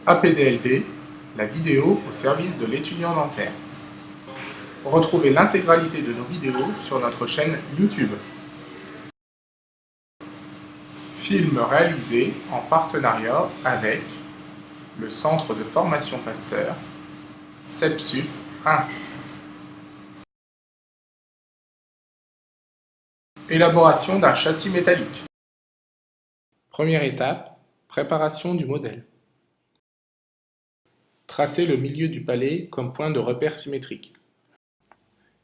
APDLD, la vidéo au service de l'étudiant dentaire. Retrouvez l'intégralité de nos vidéos sur notre chaîne YouTube. Film réalisé en partenariat avec le Centre de formation Pasteur, CEPSUP Reims. Élaboration d'un châssis métallique. Première étape, préparation du modèle. Tracez le milieu du palais comme point de repère symétrique.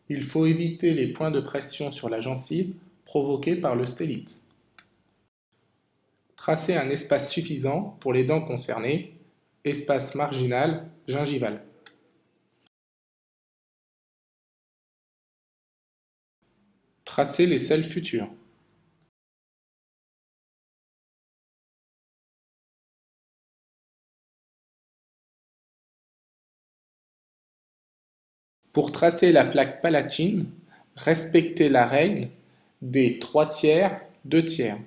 Il faut éviter les points de pression sur la gencive provoqués par le stélite. Tracez un espace suffisant pour les dents concernées, espace marginal gingival. Tracez les selles futures. Pour tracer la plaque palatine, respectez la règle des 3/3, 2/3.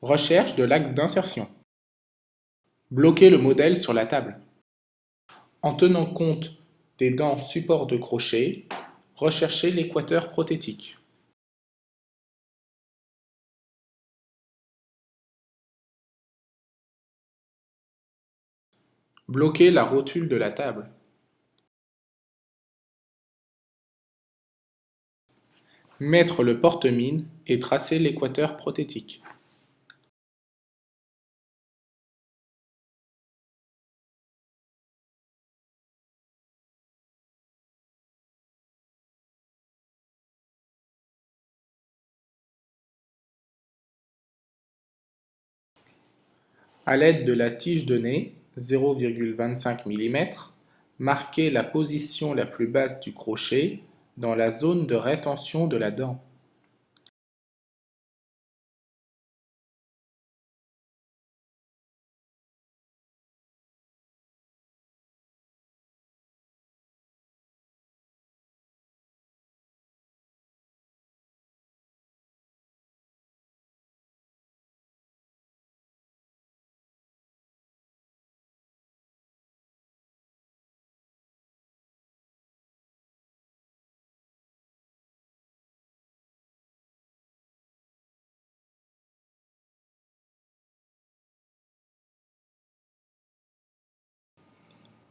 Recherche de l'axe d'insertion. Bloquez le modèle sur la table. En tenant compte des dents support de crochet, recherchez l'équateur prothétique. Bloquez la rotule de la table. Mettre le porte-mine et tracer l'équateur prothétique. À l'aide de la tige de nez, 0,25 mm, marquez la position la plus basse du crochet dans la zone de rétention de la dent.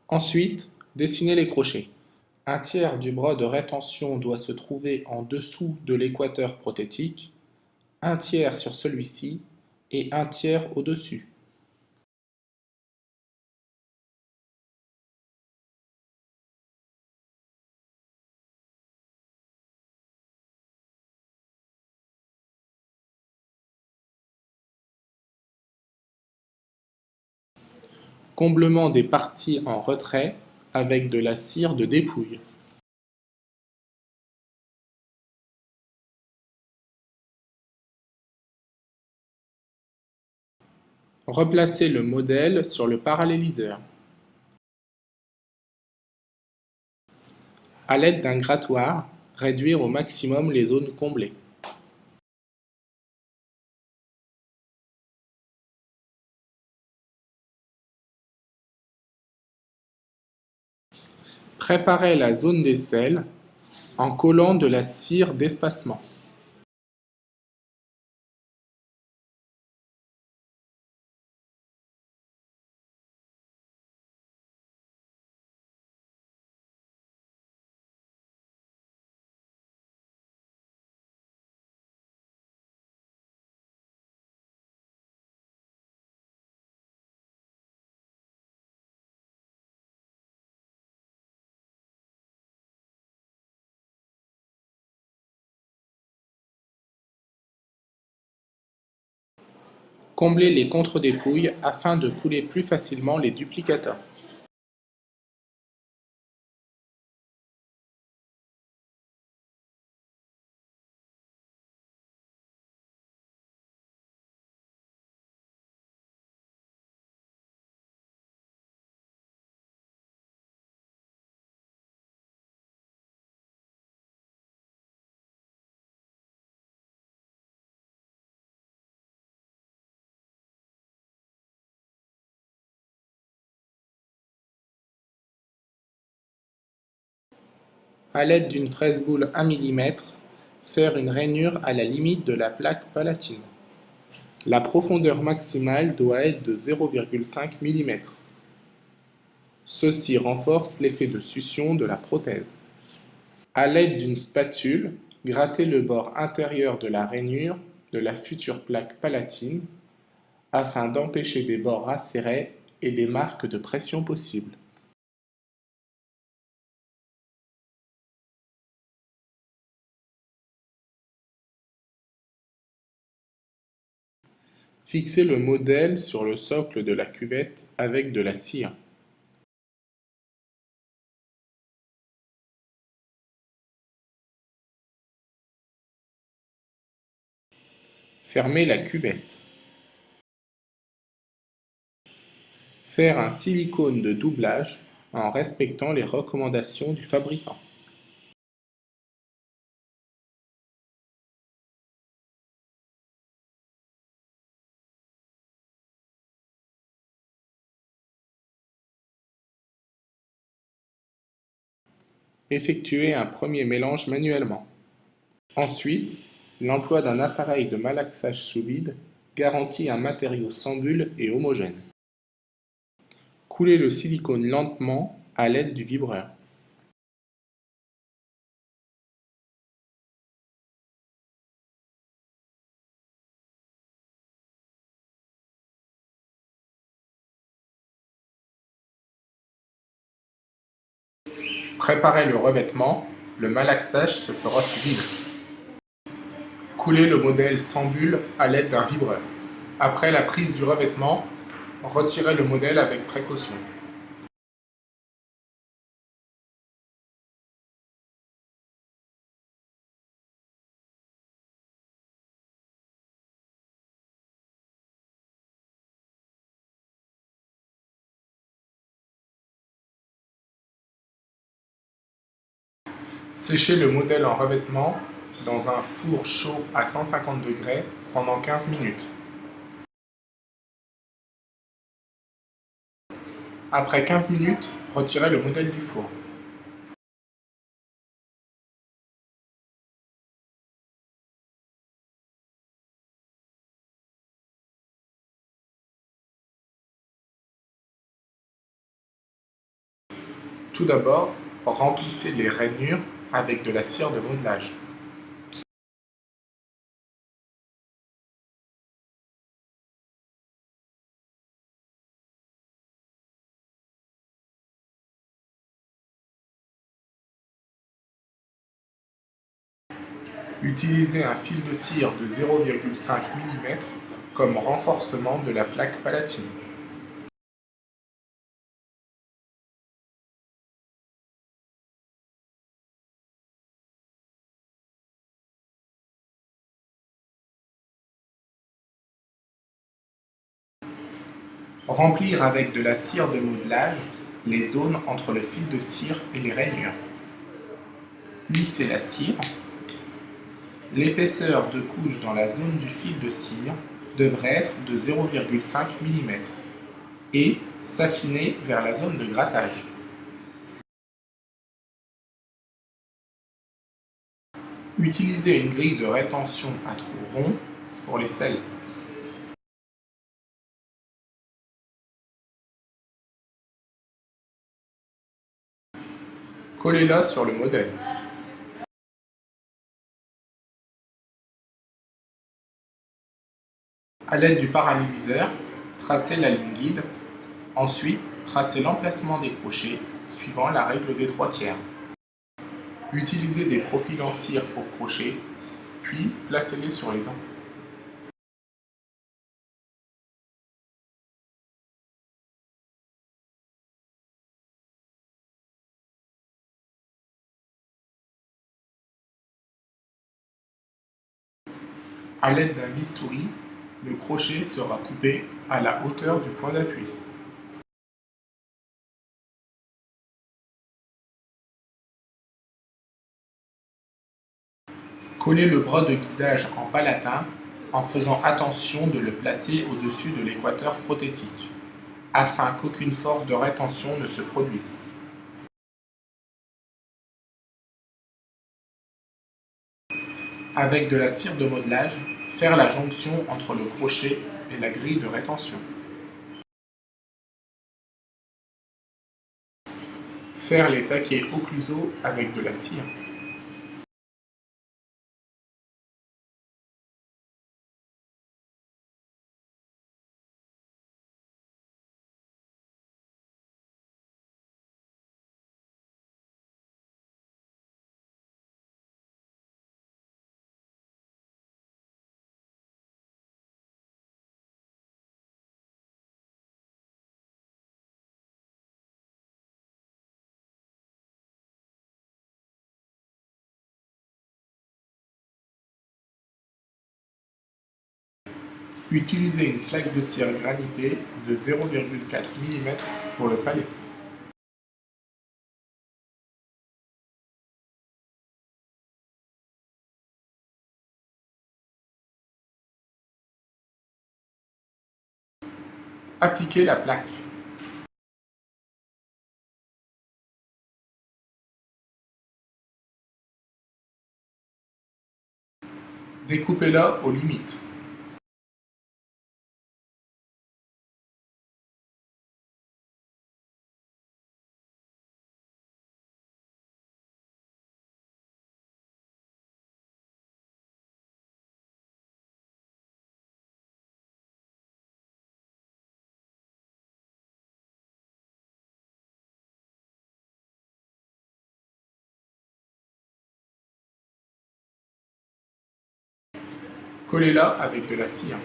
Ensuite, dessinez les crochets. Un tiers du bras de rétention doit se trouver en dessous de l'équateur prothétique, un tiers sur celui-ci et un tiers au-dessus. Comblement des parties en retrait avec de la cire de dépouille. Replacez le modèle sur le paralléliseur. À l'aide d'un grattoir, réduire au maximum les zones comblées. Préparez la zone des selles en collant de la cire d'espacement. Comblez les contre-dépouilles afin de couler plus facilement les duplicateurs. À l'aide d'une fraise boule 1 mm, faire une rainure à la limite de la plaque palatine. La profondeur maximale doit être de 0,5 mm. Ceci renforce l'effet de succion de la prothèse. À l'aide d'une spatule, grattez le bord intérieur de la rainure de la future plaque palatine afin d'empêcher des bords acérés et des marques de pression possibles. Fixez le modèle sur le socle de la cuvette avec de la cire. Fermez la cuvette. Faire un silicone de doublage en respectant les recommandations du fabricant. Effectuez un premier mélange manuellement. Ensuite, l'emploi d'un appareil de malaxage sous vide garantit un matériau sans bulle et homogène. Coulez le silicone lentement à l'aide du vibreur. Préparez le revêtement, le malaxage se fera sous vide. Coulez le modèle sans bulle à l'aide d'un vibreur. Après la prise du revêtement, retirez le modèle avec précaution. Séchez le modèle en revêtement dans un four chaud à 150 degrés pendant 15 minutes. Après 15 minutes, retirez le modèle du four. Tout d'abord, remplissez les rainures avec de la cire de modelage. Utilisez un fil de cire de 0,5 mm comme renforcement de la plaque palatine. Remplir avec de la cire de modelage les zones entre le fil de cire et les rainures. Lissez la cire. L'épaisseur de couche dans la zone du fil de cire devrait être de 0,5 mm et s'affiner vers la zone de grattage. Utilisez une grille de rétention à trous ronds pour les selles. Collez-la sur le modèle. À l'aide du paralléliseur, tracez la ligne guide. Ensuite, tracez l'emplacement des crochets suivant la règle des 3/4. Utilisez des profils en cire pour crochets, puis placez-les sur les dents. À l'aide d'un bistouri, le crochet sera coupé à la hauteur du point d'appui. Collez le bras de guidage en palatin en faisant attention de le placer au-dessus de l'équateur prothétique, afin qu'aucune force de rétention ne se produise. Avec de la cire de modelage, faire la jonction entre le crochet et la grille de rétention. Faire les taquets occlusaux avec de la cire. Utilisez une plaque de cire granitée de 0,4 mm pour le palais. Appliquez la plaque. Découpez-la aux limites. Collez-la avec de la cire.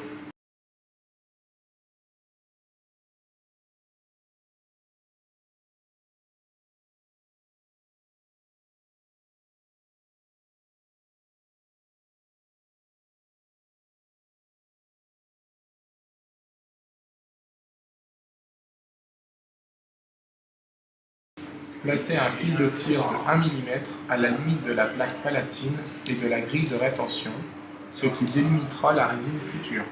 Placez un fil de cire de 1 mm à la limite de la plaque palatine et de la grille de rétention, ce qui délimitera la résine future.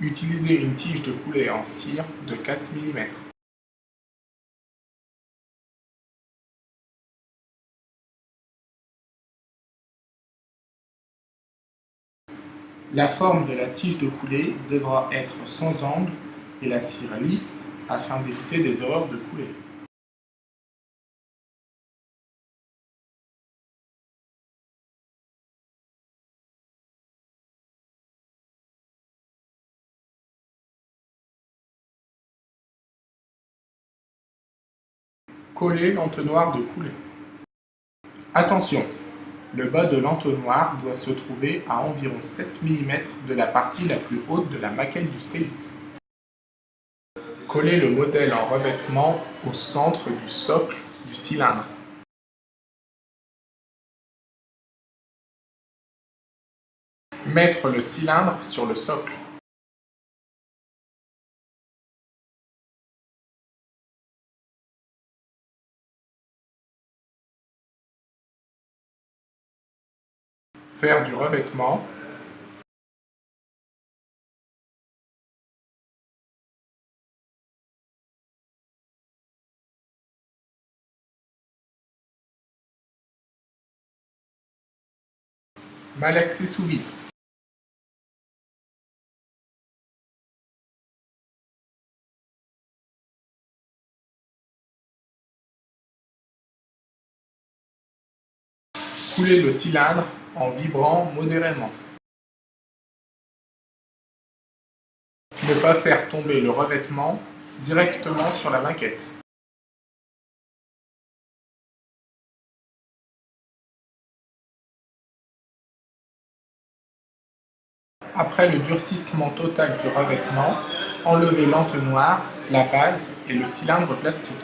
Utilisez une tige de poulet en cire de 4 mm. La forme de la tige de coulée devra être sans angle et la cire lisse afin d'éviter des erreurs de coulée. Collez l'entonnoir de coulée. Attention, le bas de l'entonnoir doit se trouver à environ 7 mm de la partie la plus haute de la maquette du stélite. Collez le modèle en revêtement au centre du socle du cylindre. Mettre le cylindre sur le socle. Faire du revêtement. Malaxer sous vide. Couler le cylindre en vibrant modérément. Ne pas faire tomber le revêtement directement sur la maquette. Après le durcissement total du revêtement, enlevez l'entonnoir, la base et le cylindre plastique.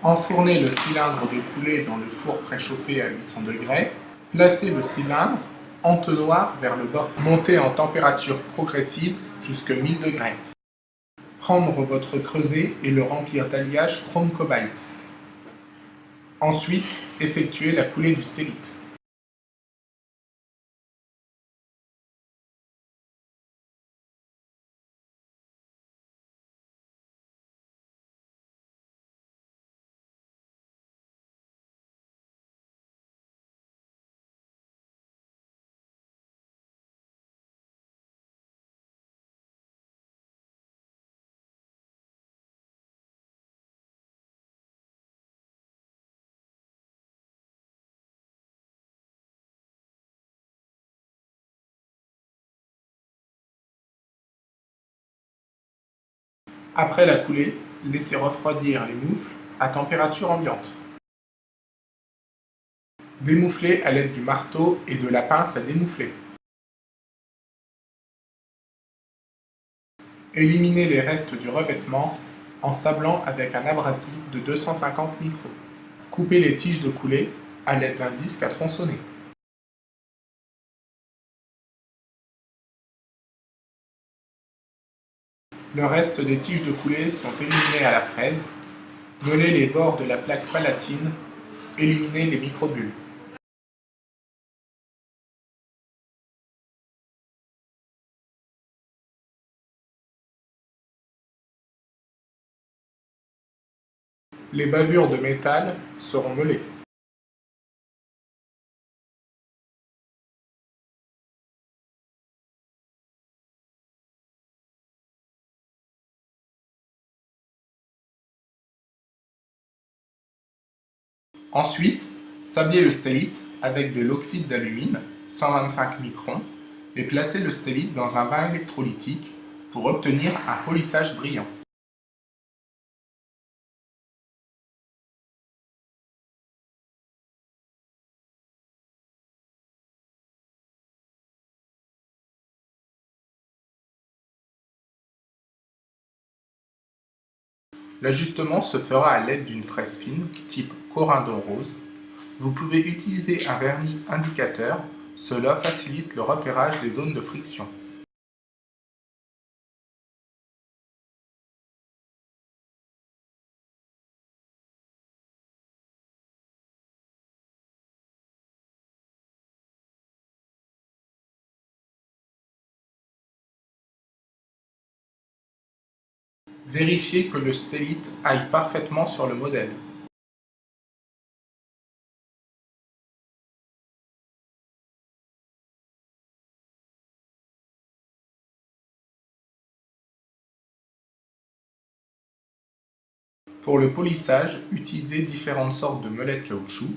Enfournez le cylindre de coulée dans le four préchauffé à 800 degrés. Placez le cylindre, entonnoir vers le bas. Montez en température progressive jusqu'à 1000 degrés. Prendre votre creuset et le remplir d'alliage chrome cobalt. Ensuite, effectuez la coulée du stélite. Après la coulée, laissez refroidir les moufles à température ambiante. Démouflez à l'aide du marteau et de la pince à démoufler. Éliminez les restes du revêtement en sablant avec un abrasif de 250 microns. Coupez les tiges de coulée à l'aide d'un disque à tronçonner. Le reste des tiges de coulée sont éliminés à la fraise. Meulez les bords de la plaque palatine. Éliminez les microbules. Les bavures de métal seront meulées. Ensuite, sablez le stélite avec de l'oxyde d'alumine, 125 microns, et placez le stélite dans un bain électrolytique pour obtenir un polissage brillant. L'ajustement se fera à l'aide d'une fraise fine, type corindon rose. Vous pouvez utiliser un vernis indicateur, cela facilite le repérage des zones de friction. Vérifiez que le stélite aille parfaitement sur le modèle. Pour le polissage, utilisez différentes sortes de meulettes caoutchouc.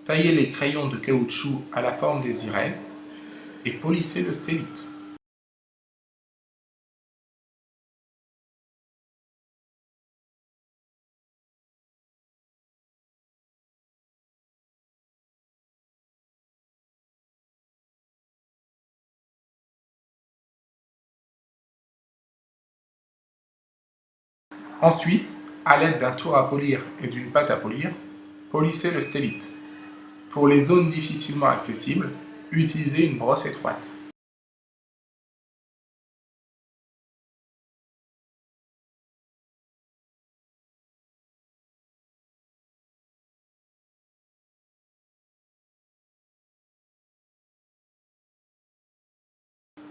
Taillez les crayons de caoutchouc à la forme désirée et polissez le stélite. Ensuite, à l'aide d'un tour à polir et d'une pâte à polir, polissez le stélite. Pour les zones difficilement accessibles, utilisez une brosse étroite.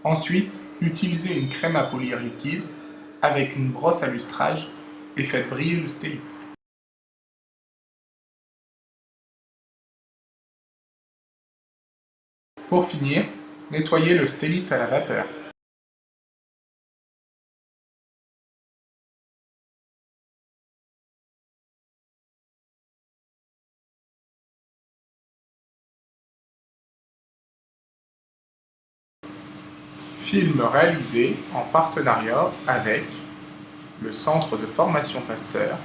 Ensuite, utilisez une crème à polir liquide avec une brosse à lustrage et faites briller le stélite. Pour finir, nettoyez le stélite à la vapeur. Film réalisé en partenariat avec le Centre de formation Pasteur,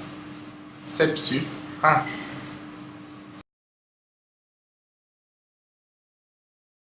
CEPSUP, Reims.